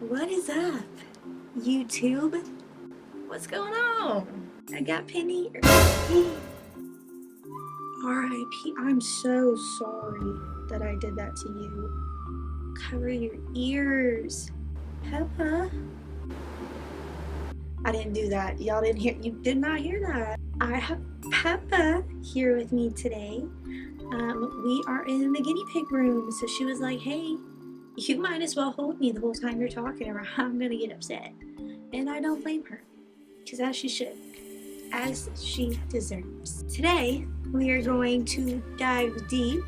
What is up, YouTube? What's going on? I got Penny. R.I.P. I'm so sorry that I did that to you. Cover your ears. Peppa. I didn't do that. Y'all didn't hear. You did not hear that. I have Peppa here with me today. We are in the guinea pig room. So she was like, hey, you might as well hold me the whole time you're talking or I'm gonna get upset. And I don't blame her, because as she should, as she deserves. Today, we are going to dive deep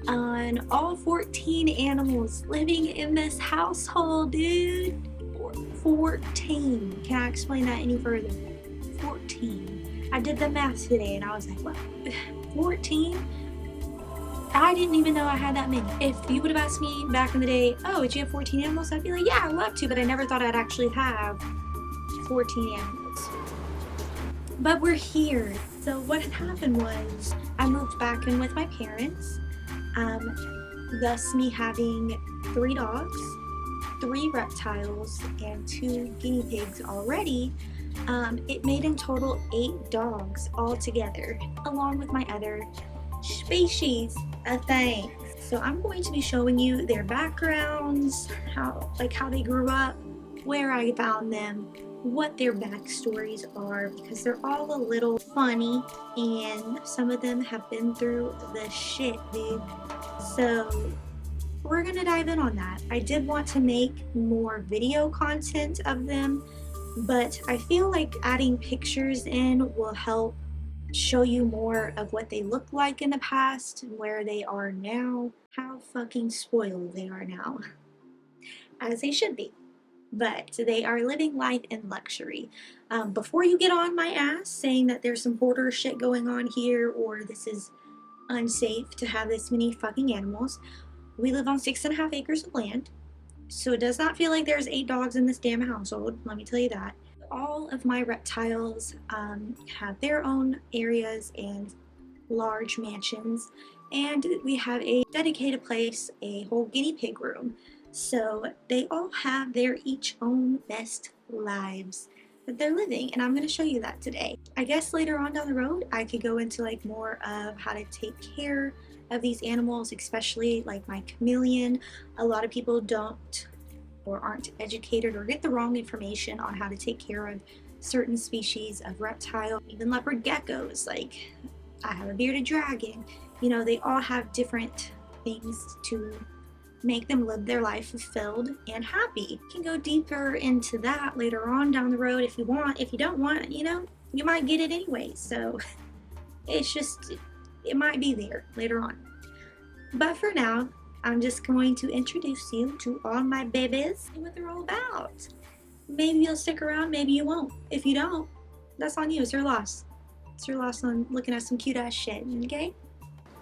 on all 14 animals living in this household, dude. 14. Can I explain that any further? 14. I did the math today and I was like, what? 14? I didn't even know I had that many. If you would have asked me back in the day, oh, did you have 14 animals? I'd be like, yeah, I'd love to, but I never thought I'd actually have 14 animals. But we're here. So what had happened was I moved back in with my parents, thus me having 3 dogs, 3 reptiles, and 2 guinea pigs already. It made in total 8 dogs altogether, along with my other species of things. So I'm going to be showing you their backgrounds, how they grew up, where I found them, what their backstories are, because they're all a little funny and some of them have been through the shit, dude. So we're gonna dive in on that. I did want to make more video content of them, but I feel like adding pictures in will help show you more of what they looked like in the past and where they are now, how fucking spoiled they are now, as they should be. But they are living life in luxury. Before you get on my ass saying that there's some hoarder shit going on here or this is unsafe to have this many fucking animals, we live on 6.5 acres of land, so it does not feel like there's 8 dogs in this damn household, let me tell you that. All of my reptiles have their own areas and large mansions, and we have a dedicated place, a whole guinea pig room. So they all have their each own best lives that they're living, and I'm going to show you that today. I guess later on down the road I could go into like more of how to take care of these animals, especially like my chameleon. A lot of people don't or aren't educated or get the wrong information on how to take care of certain species of reptile, even leopard geckos. Like I have a bearded dragon. You know, they all have different things to make them live their life fulfilled and happy. You can go deeper into that later on down the road if you want. If you don't want, you know, you might get it anyway. So it's just, it might be there later on. But for now, I'm just going to introduce you to all my babies and what they're all about. Maybe you'll stick around, maybe you won't. If you don't, that's on you, it's your loss. It's your loss on looking at some cute ass shit, okay?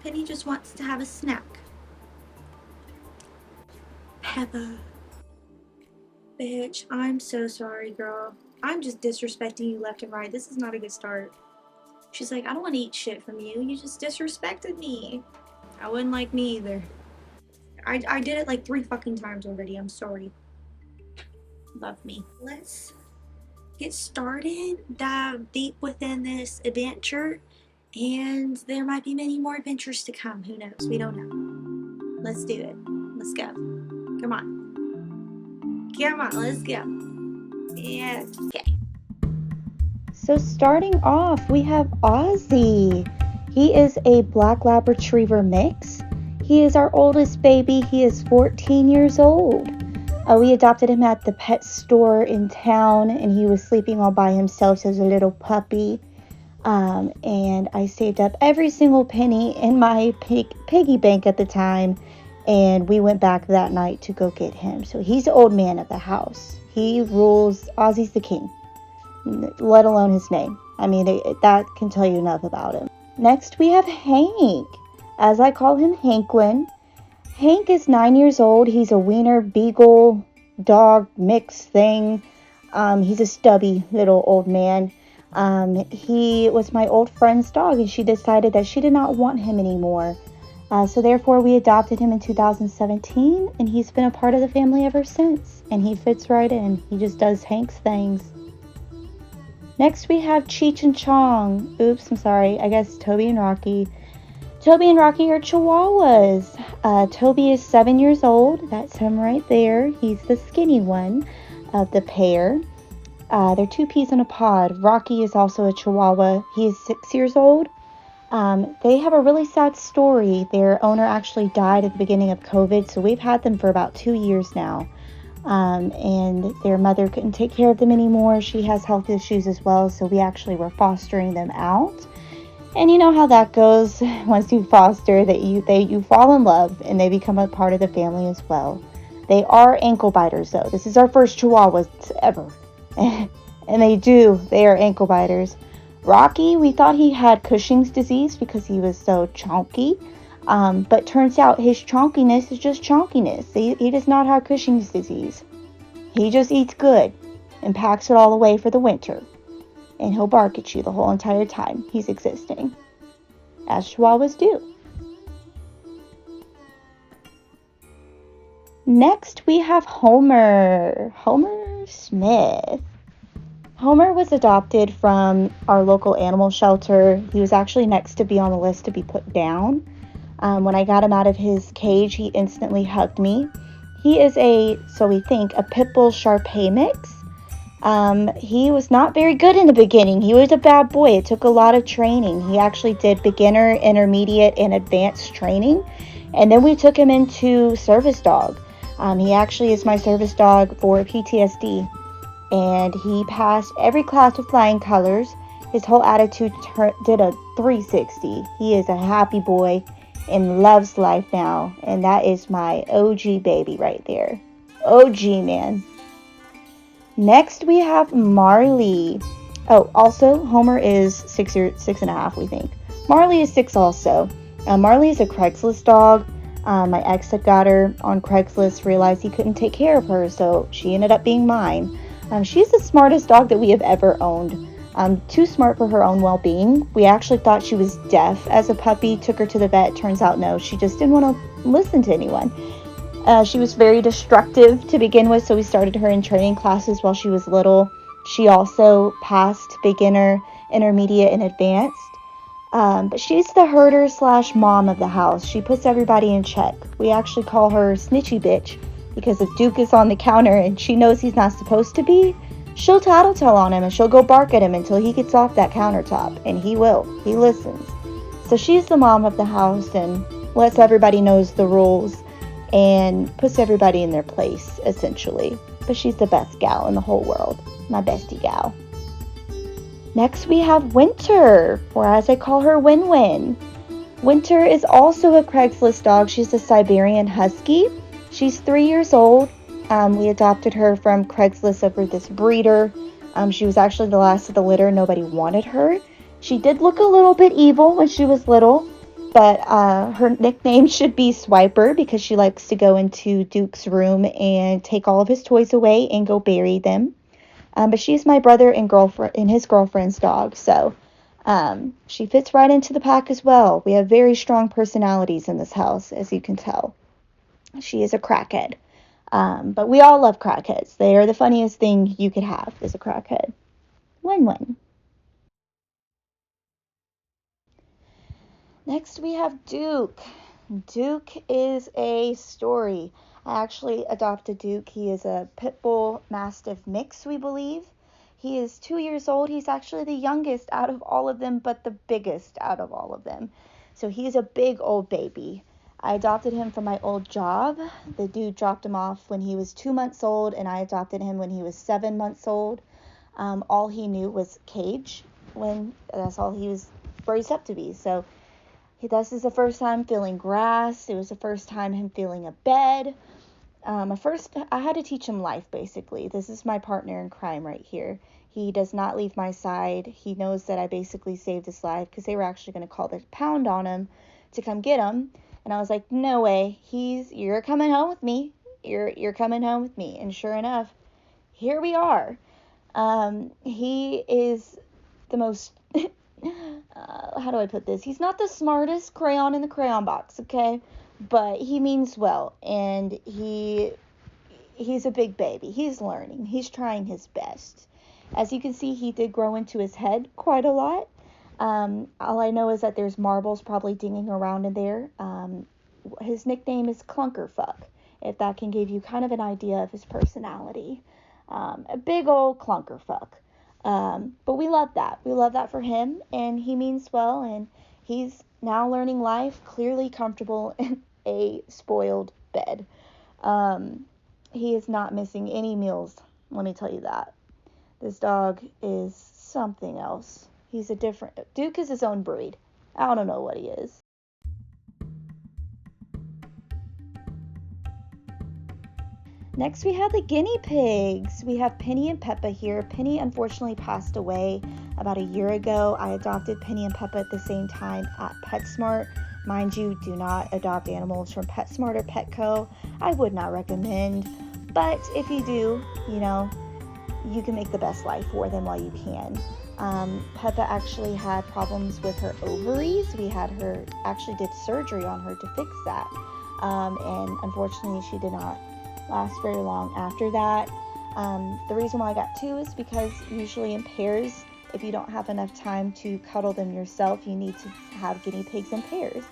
Penny just wants to have a snack. Peppa. Bitch, I'm so sorry, girl. I'm just disrespecting you left and right. This is not a good start. She's like, I don't want to eat shit from you. You just disrespected me. I wouldn't like me either. I did it like 3 fucking times already. I'm sorry. Love me. Let's get started. Dive deep within this adventure. And there might be many more adventures to come. Who knows? We don't know. Let's do it. Let's go. Come on. Come on, let's go. Yeah. Okay. So starting off, we have Ozzy. He is a Black Lab Retriever mix. He is our oldest baby. He is 14 years old. We adopted him at the pet store in town, and he was sleeping all by himself as a little puppy. And I saved up every single penny in my piggy bank at the time, and we went back that night to go get him. So he's the old man of the house. He rules. Ozzy's the king, let alone his name. I mean, that can tell you enough about him. Next, we have Hank. As I call him, Hanklin. Hank is 9 years old. He's a wiener beagle dog mix thing. He's a stubby little old man. He was my old friend's dog, and she decided that she did not want him anymore. So therefore, we adopted him in 2017, and he's been a part of the family ever since. And he fits right in. He just does Hank's things. Next, we have Cheech and Chong. Oops, I'm sorry. I guess Toby and Rocky. Toby and Rocky are Chihuahuas. Toby is 7 years old. That's him right there. He's the skinny one of the pair. They're two peas in a pod. Rocky is also a Chihuahua. He is 6 years old. They have a really sad story. Their owner actually died at the beginning of COVID, so we've had them for about 2 years now. And their mother couldn't take care of them anymore. She has health issues as well, so we actually were fostering them out. And you know how that goes. Once you foster, you fall in love and they become a part of the family as well. They are ankle biters, though. This is our first Chihuahuas ever. And they are ankle biters. Rocky, we thought he had Cushing's disease because he was so chonky. But turns out his chonkiness is just chonkiness. He does not have Cushing's disease. He just eats good and packs it all away for the winter. And he'll bark at you the whole entire time he's existing. As Chihuahuas do. Next, we have Homer. Homer Smith. Homer was adopted from our local animal shelter. He was actually next to be on the list to be put down. When I got him out of his cage, he instantly hugged me. He is so we think, a Pit Bull Shar-Pei mix. He was not very good in the beginning. He was a bad boy. It took a lot of training. He actually did beginner, intermediate, and advanced training. And then we took him into service dog. He actually is my service dog for PTSD. And he passed every class with flying colors. His whole attitude did a 360. He is a happy boy and loves life now. And that is my OG baby right there. OG, man. Next, we have Marley. Oh, also, Homer is 6.5, we think. Marley is 6 also. Marley is a Craigslist dog. My ex had got her on Craigslist, realized he couldn't take care of her, so she ended up being mine. She's the smartest dog that we have ever owned. Too smart for her own well-being. We actually thought she was deaf as a puppy, took her to the vet. Turns out no, she just didn't want to listen to anyone. She was very destructive to begin with, so we started her in training classes while she was little. She also passed beginner, intermediate, and advanced. But she's the herder / mom of the house. She puts everybody in check. We actually call her Snitchy Bitch because if Duke is on the counter and she knows he's not supposed to be, she'll tattletale on him and she'll go bark at him until he gets off that countertop. And he will. He listens. So she's the mom of the house and lets everybody knows the rules and puts everybody in their place, essentially. But she's the best gal in the whole world. My bestie gal. Next we have Winter, or as I call her, Win-Win. Winter is also a Craigslist dog. She's a Siberian Husky. She's 3 years old. We adopted her from Craigslist over this breeder. She was actually the last of the litter. Nobody wanted her. She did look a little bit evil when she was little, but her nickname should be Swiper because she likes to go into Duke's room and take all of his toys away and go bury them. But she's my brother and his girlfriend's dog, so she fits right into the pack as well. We have very strong personalities in this house, as you can tell. She is a crackhead. But we all love crackheads. They are the funniest thing you could have as a crackhead. Win-win. Next we have Duke. Duke is a story. I actually adopted Duke. He is a Pit Bull Mastiff mix, we believe. He is 2 years old. He's actually the youngest out of all of them, but the biggest out of all of them. So he's a big old baby. I adopted him from my old job. The dude dropped him off when he was 2 months old, and I adopted him when he was 7 months old. All he knew was cage. That's all he was raised up to be. So this is the first time feeling grass. It was the first time him feeling a bed. I had to teach him life, basically. This is my partner in crime right here. He does not leave my side. He knows that I basically saved his life because they were actually going to call the pound on him to come get him. And I was like, no way. You're coming home with me. You're coming home with me. And sure enough, here we are. He is the most how do I put this? He's not the smartest crayon in the crayon box, okay? But he means well, and he's a big baby. He's learning. He's trying his best. As you can see, he did grow into his head quite a lot. All I know is that there's marbles probably dinging around in there. His nickname is Clunkerfuck, if that can give you kind of an idea of his personality. A big old Clunkerfuck. But we love that. We love that for him, and he means well, and he's now learning life, clearly comfortable in a spoiled bed. He is not missing any meals, let me tell you that. This dog is something else. He's a different... Duke is his own breed. I don't know what he is. Next, we have the guinea pigs. We have Penny and Peppa here. Penny unfortunately passed away about a year ago. I adopted Penny and Peppa at the same time at PetSmart. Mind you, do not adopt animals from PetSmart or Petco. I would not recommend. But if you do, you can make the best life for them while you can. Peppa actually had problems with her ovaries. We had her, actually did surgery on her to fix that. And unfortunately, she did not last very long after that. The reason why I got two is because usually in pairs, if you don't have enough time to cuddle them yourself, you need to have guinea pigs in pairs.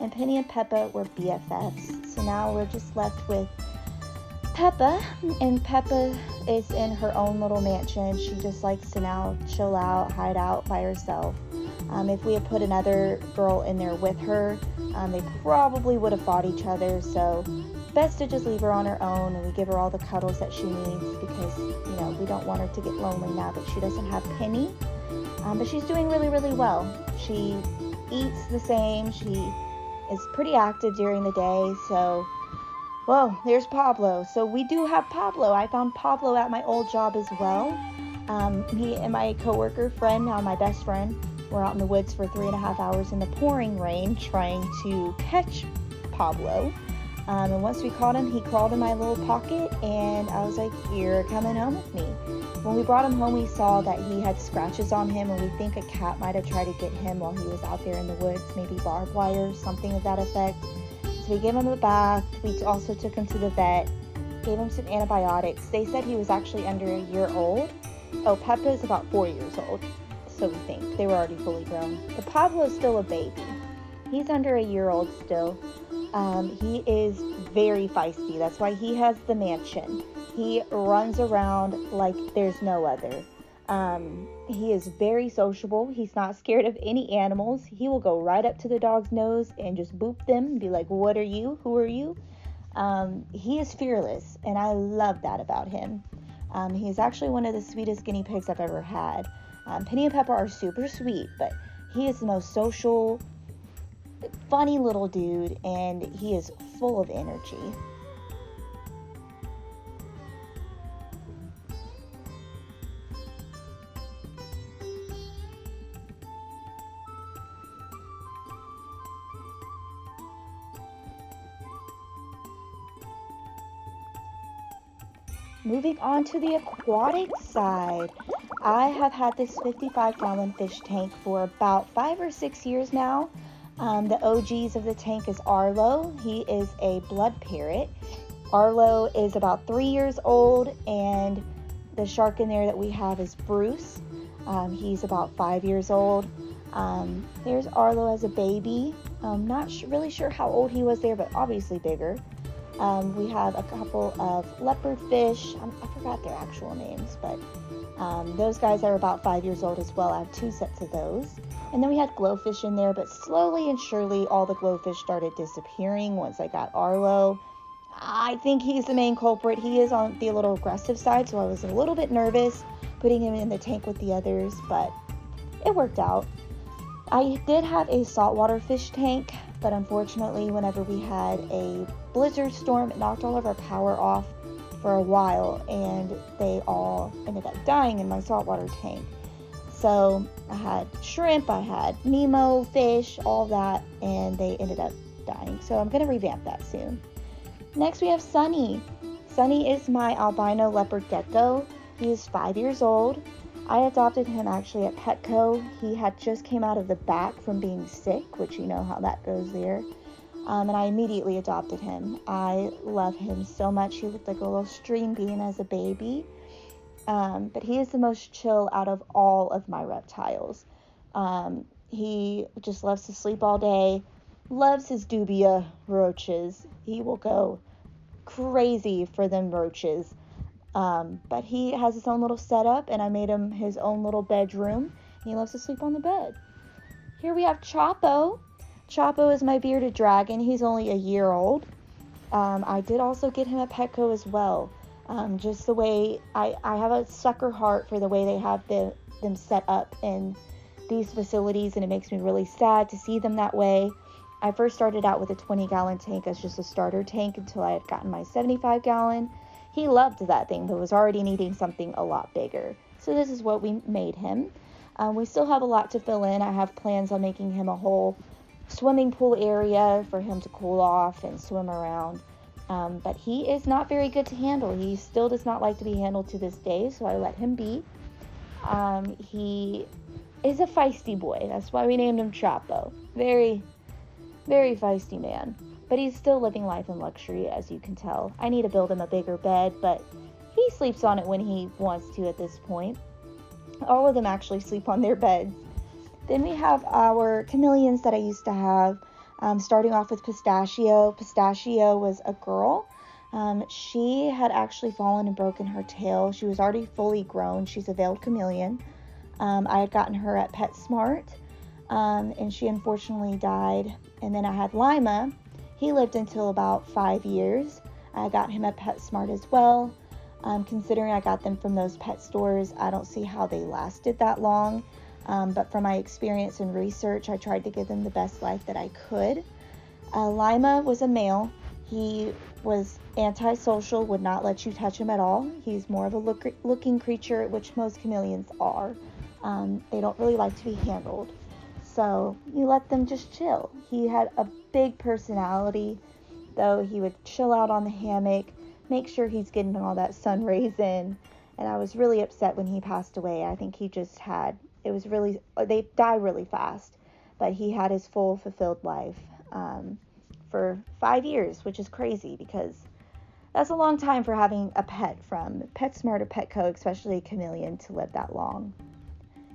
And Penny and Peppa were BFFs. So now we're just left with Peppa, and Peppa is in her own little mansion. She just likes to now chill out, hide out by herself. If we had put another girl in there with her, they probably would have fought each other. So best to just leave her on her own, and we give her all the cuddles that she needs because, we don't want her to get lonely now that she doesn't have Penny. But she's doing really, really well. She eats the same. She is pretty active during the day. So, well, there's Pablo. So we do have Pablo. I found Pablo at my old job as well. Me and my coworker friend, now my best friend, were out in the woods for 3.5 hours in the pouring rain trying to catch Pablo. And once we caught him, he crawled in my little pocket, and I was like, you're coming home with me. When we brought him home, we saw that he had scratches on him, and we think a cat might have tried to get him while he was out there in the woods, maybe barbed wire, something of that effect. So we gave him a bath. We also took him to the vet, gave him some antibiotics. They said he was actually under a year old. Oh, Peppa is about 4 years old, so we think. They were already fully grown. But Pablo is still a baby. He's under a year old still. He is very feisty. That's why he has the mansion. He runs around like there's no other. He is very sociable. He's not scared of any animals. He will go right up to the dog's nose and just boop them and be like, what are you? Who are you? He is fearless, and I love that about him. He's actually one of the sweetest guinea pigs I've ever had. Penny and Peppa are super sweet, but he is the most social, funny little dude, and he is full of energy. Moving on to the aquatic side, I have had this 55-gallon fish tank for about 5 or 6 years now. The OGs of the tank is Arlo. He is a blood parrot. Arlo is about 3 years old, and the shark in there that we have is Bruce. He's about 5 years old. There's Arlo as a baby. I'm not really sure how old he was there, but obviously bigger. We have a couple of leopard fish. I forgot their actual names, but those guys are about 5 years old as well. I have 2 sets of those. And then we had glowfish in there, but slowly and surely all the glowfish started disappearing once I got Arlo. I think he's the main culprit. He is on the little aggressive side, so I was a little bit nervous putting him in the tank with the others, but it worked out. I did have a saltwater fish tank, but unfortunately, whenever we had a blizzard storm, it knocked all of our power off for a while, and they all ended up dying in my saltwater tank. So I had shrimp, I had Nemo, fish, all that, and they ended up dying. So I'm going to revamp that soon. Next we have Sunny. Sunny is my albino leopard gecko. He is 5 years old. I adopted him actually at Petco. He had just came out of the back from being sick, which you know how that goes there. And I immediately adopted him. I love him so much. He looked like a little stream bean as a baby. But he is the most chill out of all of my reptiles. He just loves to sleep all day, loves his dubia roaches. He will go crazy for them roaches. But he has his own little setup, and I made him his own little bedroom. He loves to sleep on the bed. Here we have Chapo. Chapo is my bearded dragon. He's only a year old. I did also get him at Petco as well. Just the way I have a sucker heart for the way they have them set up in these facilities, and it makes me really sad to see them that way. I first started out with a 20-gallon tank as just a starter tank until I had gotten my 75-gallon. He loved that thing, but was already needing something a lot bigger. So this is what we made him. We still have a lot to fill in. I have plans on making him a whole swimming pool area for him to cool off and swim around. But he is not very good to handle. He still does not like to be handled to this day, so I let him be. He is a feisty boy. That's why we named him Chapo. Very, very feisty man. But he's still living life in luxury, as you can tell. I need to build him a bigger bed, but he sleeps on it when he wants to at this point. All of them actually sleep on their beds. Then we have our chameleons that I used to have. Starting off with Pistachio. Pistachio was a girl. She had actually fallen and broken her tail. She was already fully grown. She's a veiled chameleon. I had gotten her at PetSmart, and she unfortunately died. And then I had Lima. He lived until about 5 years. I got him at PetSmart as well. Considering I got them from those pet stores, I don't see how they lasted that long. But from my experience and research, I tried to give them the best life that I could. Lima was a male. He was antisocial, would not let you touch him at all. He's more of a looking creature, which most chameleons are. They don't really like to be handled. So you let them just chill. He had a big personality, though. He would chill out on the hammock, make sure he's getting all that sun rays in. And I was really upset when he passed away. I think he just had... they die really fast, but he had his full fulfilled life for 5 years, which is crazy because that's a long time for having a pet from PetSmart or Petco, especially a chameleon, to live that long.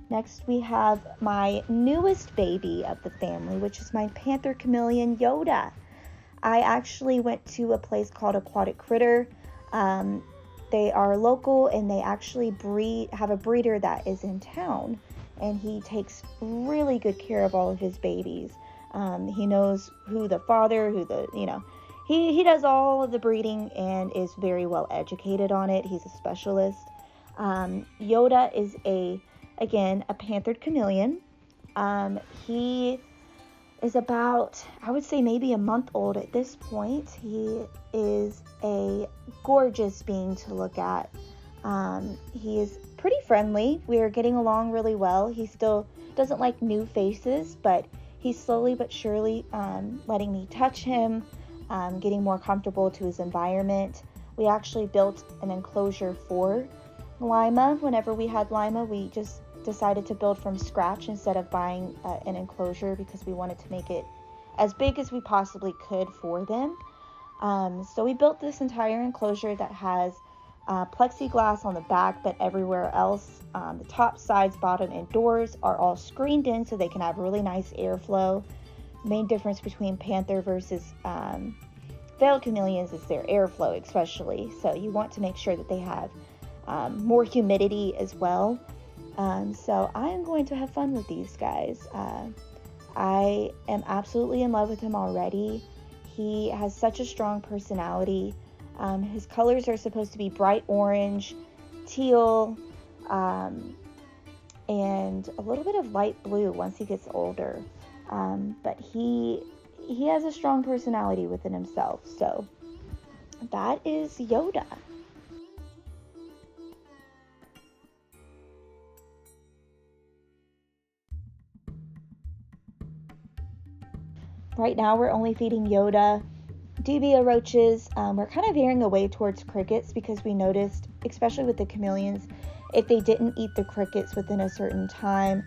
Next we have my newest baby of the family, which is my panther chameleon, Yoda. I actually went to a place called Aquatic Critter. They are local, and they actually have a breeder that is in town, and he takes really good care of all of his babies. He knows who the father, he does all of the breeding and is very well educated on it. He's a specialist. Yoda is a panthered chameleon. He is about, I would say, maybe a month old at this point. He is a gorgeous being to look at. He is pretty friendly. We are getting along really well. He still doesn't like new faces, but he's slowly but surely letting me touch him, getting more comfortable to his environment. We actually built an enclosure for Lima. Whenever we had Lima, we just decided to build from scratch instead of buying an enclosure because we wanted to make it as big as we possibly could for them. So we built this entire enclosure that has plexiglass on the back, but everywhere else, the top, sides, bottom, and doors are all screened in so they can have really nice airflow. Main difference between panther versus veiled chameleons is their airflow, especially. So you want to make sure that they have more humidity as well. So I am going to have fun with these guys. I am absolutely in love with him already. He has such a strong personality. His colors are supposed to be bright orange, teal, and a little bit of light blue once he gets older. But he has a strong personality within himself. So that is Yoda. Right now we're only feeding Yoda dubia roaches. We're kind of veering away towards crickets because we noticed, especially with the chameleons, if they didn't eat the crickets within a certain time,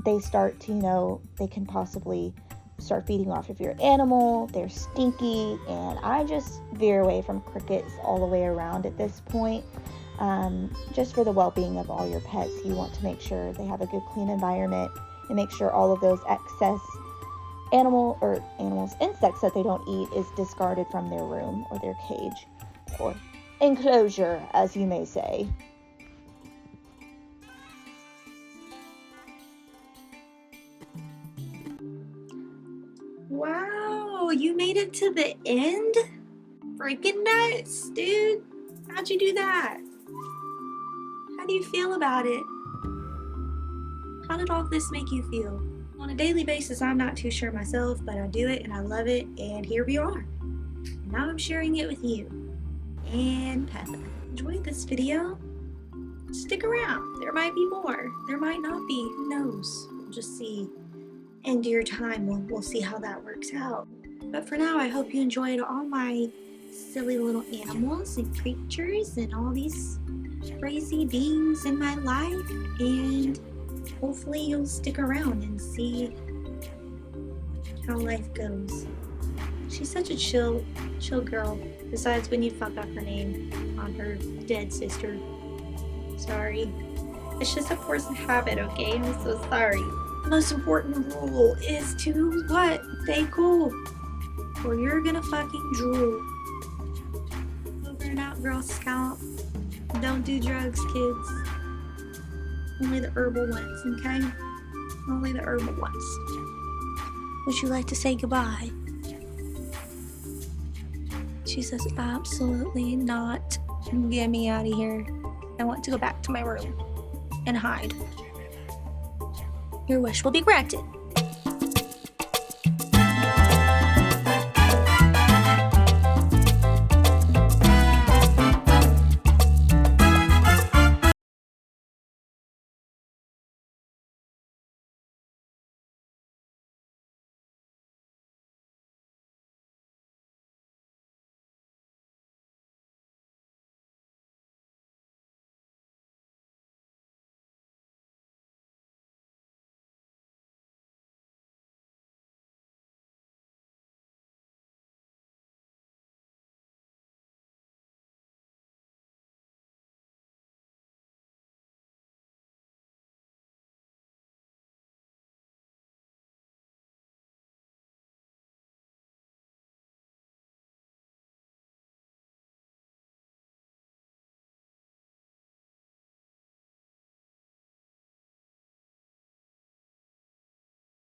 they start to, they can possibly start feeding off of your animal. They're stinky, and I just veer away from crickets all the way around at this point. Just for the well-being of all your pets, you want to make sure they have a good clean environment and make sure all of those excess insects that they don't eat is discarded from their room or their cage or enclosure, as you may say. Wow, you made it to the end? Freaking nuts, dude. How'd you do that? How do you feel about it? How did all this make you feel? On a daily basis, I'm not too sure myself, but I do it and I love it, and here we are. And now I'm sharing it with you. And Peppa. Enjoyed this video? Stick around. There might be more. There might not be. Who knows? We'll just see. End of your time, we'll see how that works out. But for now, I hope you enjoyed all my silly little animals and creatures and all these crazy beings in my life, and hopefully you'll stick around and see how life goes. She's such a chill girl, besides when you fuck up her name on her dead sister. Sorry. It's just a force of habit, okay? I'm so sorry. The most important rule is to what? Stay cool, or you're gonna fucking drool. Over and out, Girl Scout. Don't do drugs, kids. Only the herbal ones, okay? Only the herbal ones. Would you like to say goodbye? She says, absolutely not. Get me out of here. I want to go back to my room and hide. Your wish will be granted.